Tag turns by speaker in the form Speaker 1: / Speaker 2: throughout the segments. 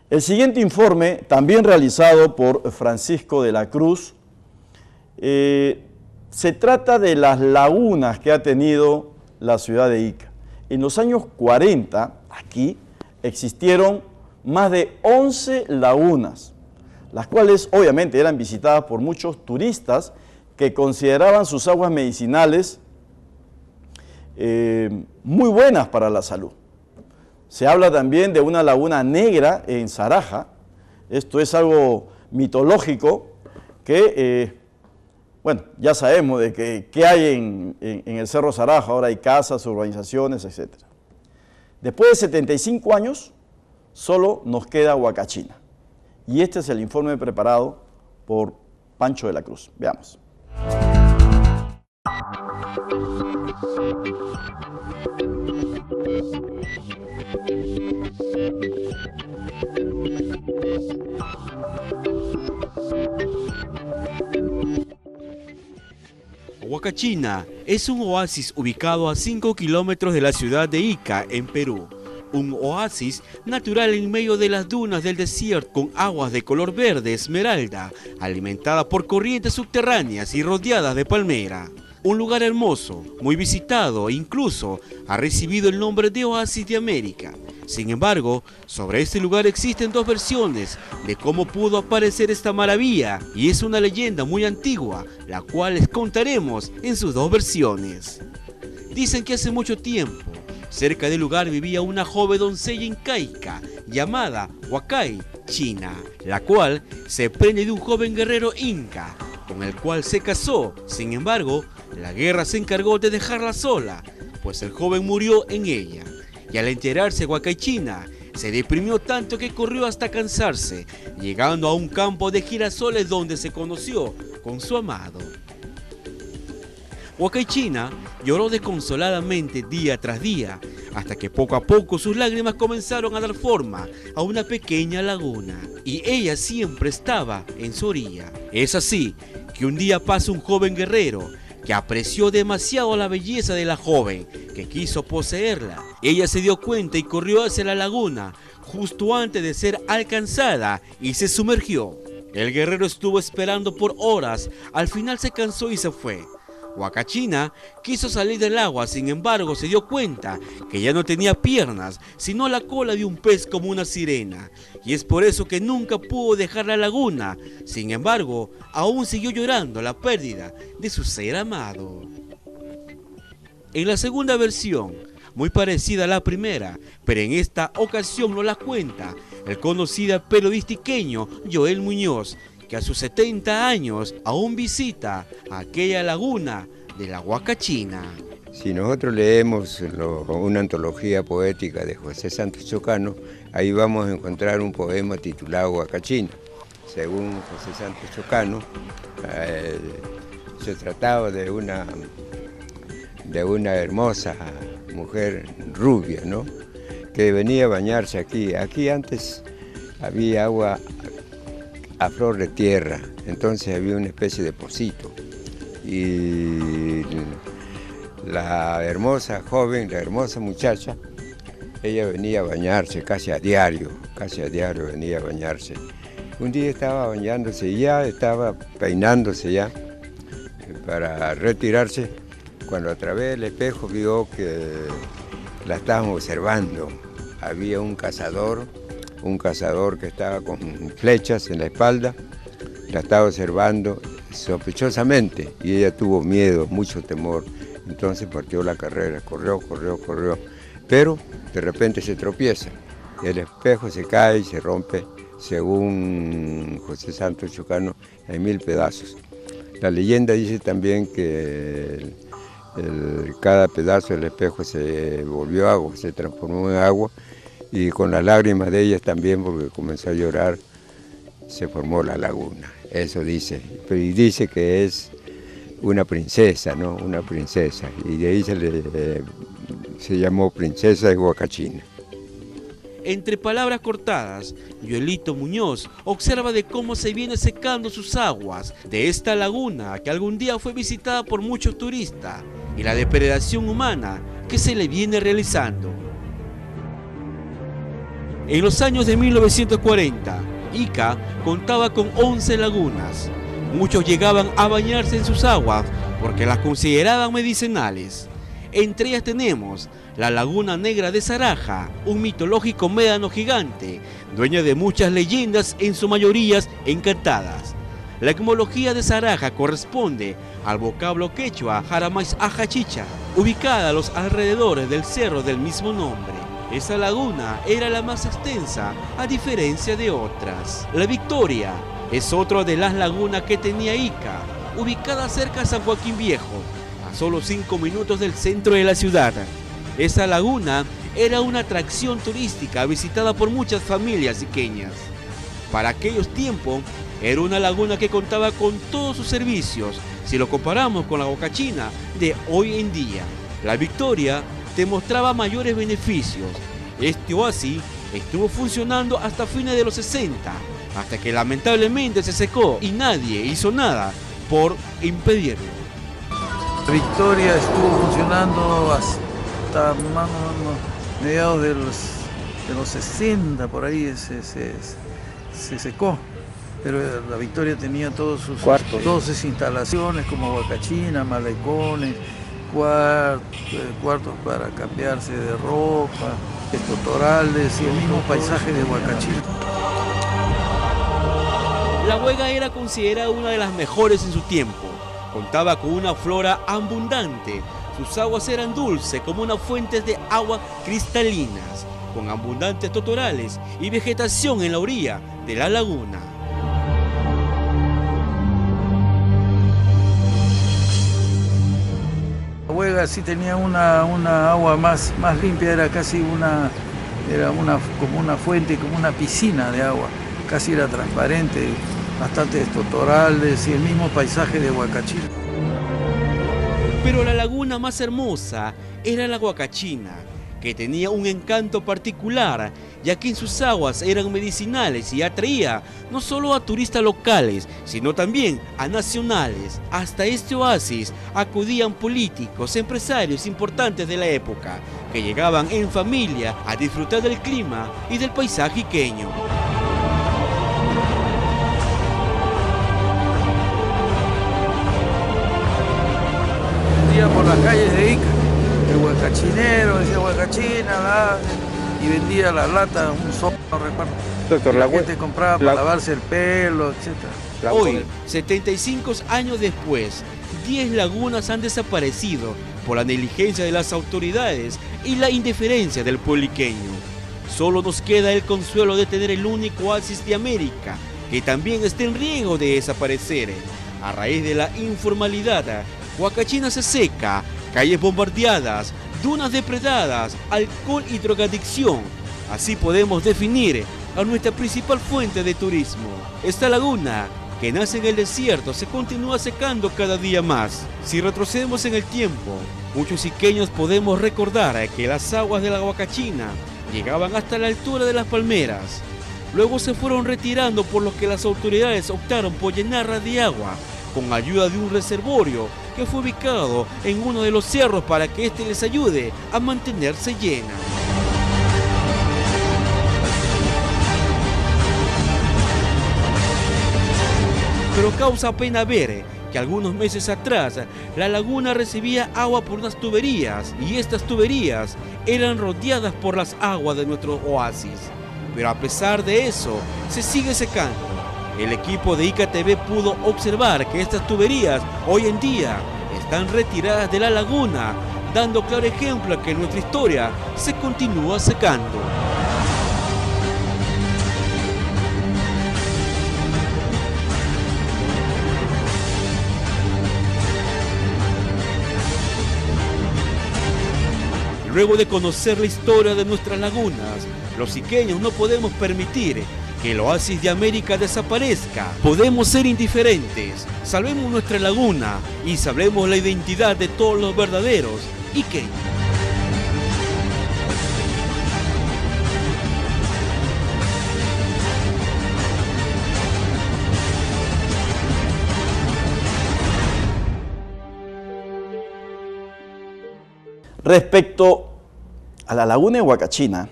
Speaker 1: El siguiente informe, también realizado por Francisco de la Cruz, se trata de las lagunas que ha tenido la ciudad de Ica. En los años 40, aquí, existieron más de 11 lagunas, las cuales obviamente eran visitadas por muchos turistas que consideraban sus aguas medicinales muy buenas para la salud. Se habla también de una laguna negra en Saraja. Esto es algo mitológico que, bueno, ya sabemos de que hay en el Cerro Saraja. Ahora hay casas, urbanizaciones, etc. Después de 75 años, solo nos queda Huacachina. Y este es el informe preparado por Pancho de la Cruz. Veamos.
Speaker 2: Huacachina es un oasis ubicado a 5 kilómetros de la ciudad de Ica, en Perú. Un oasis natural en medio de las dunas del desierto con aguas de color verde esmeralda, alimentada por corrientes subterráneas y rodeadas de palmera. Un lugar hermoso, muy visitado e incluso ha recibido el nombre de Oasis de América. Sin embargo, sobre este lugar existen dos versiones de cómo pudo aparecer esta maravilla y es una leyenda muy antigua, la cual les contaremos en sus dos versiones. Dicen que hace mucho tiempo, cerca del lugar vivía una joven doncella incaica llamada Huacachina, la cual se prende de un joven guerrero inca, con el cual se casó. Sin embargo, la guerra se encargó de dejarla sola, pues el joven murió en ella. Y al enterarse, Huacachina se deprimió tanto que corrió hasta cansarse, llegando a un campo de girasoles donde se conoció con su amado. Huacachina lloró desconsoladamente día tras día, hasta que poco a poco sus lágrimas comenzaron a dar forma a una pequeña laguna, y ella siempre estaba en su orilla. Es así que un día pasa un joven guerrero que apreció demasiado la belleza de la joven, que quiso poseerla. Ella se dio cuenta y corrió hacia la laguna, justo antes de ser alcanzada, y se sumergió. El guerrero estuvo esperando por horas, al final se cansó y se fue. Huacachina quiso salir del agua, sin embargo se dio cuenta que ya no tenía piernas, sino la cola de un pez como una sirena, y es por eso que nunca pudo dejar la laguna. Sin embargo, aún siguió llorando la pérdida de su ser amado. En la segunda versión, muy parecida a la primera, pero en esta ocasión nos la cuenta el conocido periodista iqueño Joel Muñoz, que a sus 70 años aún visita aquella laguna de la Huacachina.
Speaker 3: Si nosotros leemos una antología poética de José Santos Chocano, ahí vamos a encontrar un poema titulado Huacachina. Según José Santos Chocano, se trataba de una hermosa mujer rubia, ¿no?, que venía a bañarse aquí. Aquí antes había agua a flor de tierra, entonces había una especie de pocito. Y la hermosa joven, la hermosa muchacha, ella venía a bañarse casi a diario venía a bañarse. Un día estaba bañándose y ya estaba peinándose ya para retirarse, cuando a través del espejo vio que la estaban observando. Había un cazador que estaba con flechas en la espalda, la estaba observando sospechosamente y ella tuvo miedo, mucho temor. Entonces partió la carrera, corrió, pero de repente se tropieza. El espejo se cae y se rompe, según José Santos Chocano, en 1000 pedazos. La leyenda dice también que cada pedazo del espejo se volvió agua, se transformó en agua, y con las lágrimas de ellas también, porque comenzó a llorar, se formó la laguna. Eso dice, pero dice que es una princesa, ¿no? Una princesa, y de ahí se llamó Princesa de Huacachina.
Speaker 2: Entre palabras cortadas, Joelito Muñoz observa de cómo se viene secando sus aguas de esta laguna que algún día fue visitada por muchos turistas, y la depredación humana que se le viene realizando. En los años de 1940, Ica contaba con 11 lagunas. Muchos llegaban a bañarse en sus aguas porque las consideraban medicinales. Entre ellas tenemos la Laguna Negra de Saraja, un mitológico médano gigante, dueño de muchas leyendas, en su mayoría encantadas. La etimología de Saraja corresponde al vocablo quechua Jaramais Ajachicha, ubicada a los alrededores del cerro del mismo nombre. Esa laguna era la más extensa, a diferencia de otras. La Victoria es otra de las lagunas que tenía Ica, ubicada cerca de San Joaquín Viejo, a solo 5 minutos del centro de la ciudad. Esa laguna era una atracción turística visitada por muchas familias iqueñas. Para aquellos tiempos, era una laguna que contaba con todos sus servicios, si lo comparamos con la Huacachina de hoy en día. La Victoria demostraba mayores beneficios. Este oasis estuvo funcionando hasta fines de los 60, hasta que lamentablemente se secó y nadie hizo nada por impedirlo.
Speaker 4: La Victoria estuvo funcionando hasta más o menos mediados de los 60, por ahí se secó. Pero la Victoria tenía todas sus instalaciones como Huacachina, malecones, cuartos para cambiarse de ropa, totorales y el mismo paisaje de Huacachina.
Speaker 2: La Huega era considerada una de las mejores en su tiempo. Contaba con una flora abundante. Sus aguas eran dulces como unas fuentes de agua cristalinas, con abundantes totorales y vegetación en la orilla de la laguna.
Speaker 4: La Huega sí tenía una agua más limpia, era casi como una fuente, como una piscina de agua, casi era transparente, bastantes totorales y el mismo paisaje de Huacachina.
Speaker 2: Pero la laguna más hermosa era la Huacachina, que tenía un encanto particular, ya que en sus aguas eran medicinales y atraía no solo a turistas locales, sino también a nacionales. Hasta este oasis acudían políticos, empresarios importantes de la época, que llegaban en familia a disfrutar del clima y del paisaje iqueño.
Speaker 4: Por las calles de Ica, el huacachinero decía Huacachina, y vendía la lata, un sol, no recuerdo. Doctor, la gente compraba para lavarse el pelo, etc.
Speaker 2: Hoy, 75 años después, 10 lagunas han desaparecido por la negligencia de las autoridades y la indiferencia del pueblo iqueño. Solo nos queda el consuelo de tener el único oasis de América, que también está en riesgo de desaparecer. A raíz de la informalidad, Huacachina se seca, calles bombardeadas, dunas depredadas, alcohol y drogadicción. Así podemos definir a nuestra principal fuente de turismo. Esta laguna, que nace en el desierto, se continúa secando cada día más. Si retrocedemos en el tiempo, muchos iqueños podemos recordar que las aguas de la Huacachina llegaban hasta la altura de las palmeras. Luego se fueron retirando, por lo que las autoridades optaron por llenarla de agua con ayuda de un reservorio que fue ubicado en uno de los cerros para que éste les ayude a mantenerse llena. Pero causa pena ver que algunos meses atrás la laguna recibía agua por unas tuberías y estas tuberías eran rodeadas por las aguas de nuestro oasis. Pero a pesar de eso, se sigue secando. El equipo de Ica TV pudo observar que estas tuberías hoy en día están retiradas de la laguna, dando claro ejemplo a que nuestra historia se continúa secando. Luego de conocer la historia de nuestras lagunas, los iqueños no podemos permitir que el oasis de América desaparezca. Podemos ser indiferentes, salvemos nuestra laguna y salvemos la identidad de todos los verdaderos iqueños.
Speaker 1: Respecto a la laguna de Huacachina,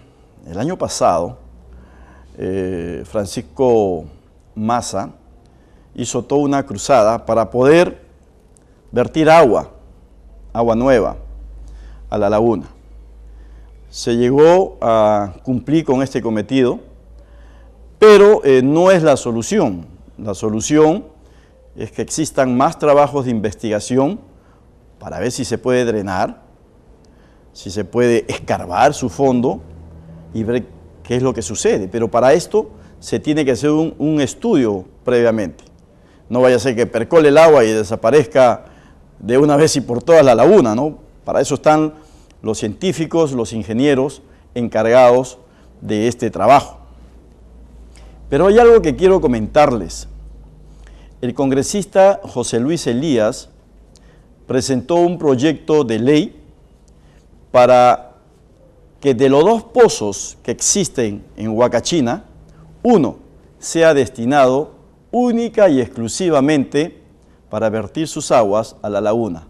Speaker 1: el año pasado Francisco Maza, hizo toda una cruzada para poder vertir agua nueva a la laguna. Se llegó a cumplir con este cometido, pero no es la solución. La solución es que existan más trabajos de investigación para ver si se puede drenar, si se puede escarbar su fondo y ver qué es lo que sucede. Pero para esto se tiene que hacer un estudio previamente. No vaya a ser que percole el agua y desaparezca de una vez y por todas la laguna, ¿no? Para eso están los científicos, los ingenieros encargados de este trabajo. Pero hay algo que quiero comentarles. El congresista José Luis Elías presentó un proyecto de ley para que de los 2 pozos que existen en Huacachina, uno sea destinado única y exclusivamente para vertir sus aguas a la laguna,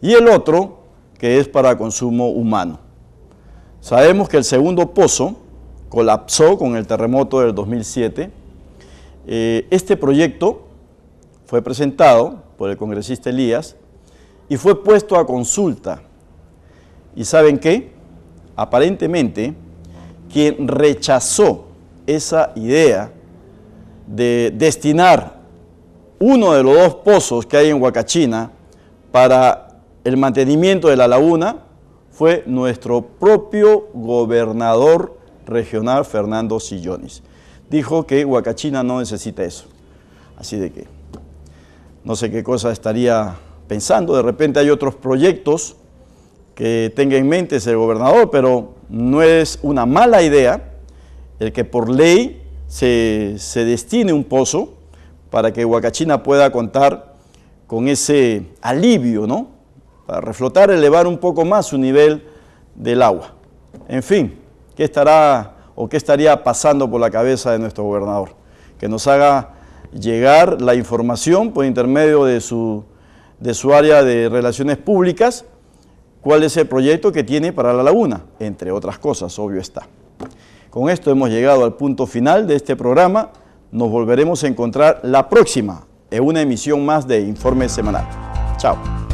Speaker 1: y el otro que es para consumo humano. Sabemos que el segundo pozo colapsó con el terremoto del 2007. Este proyecto fue presentado por el congresista Elías y fue puesto a consulta. ¿Y saben qué? Aparentemente, quien rechazó esa idea de destinar uno de los 2 pozos que hay en Huacachina para el mantenimiento de la laguna fue nuestro propio gobernador regional, Fernando Sillonis. Dijo que Huacachina no necesita eso. Así de que no sé qué cosa estaría pensando. De repente hay otros proyectos que tenga en mente ese gobernador, pero no es una mala idea el que por ley se destine un pozo para que Huacachina pueda contar con ese alivio, ¿no? Para reflotar, elevar un poco más su nivel del agua. En fin, ¿qué estará o qué estaría pasando por la cabeza de nuestro gobernador? Que nos haga llegar la información por intermedio de su área de relaciones públicas, cuál es el proyecto que tiene para la laguna, entre otras cosas, obvio está. Con esto hemos llegado al punto final de este programa. Nos volveremos a encontrar la próxima en una emisión más de Informe Semanal. Chao.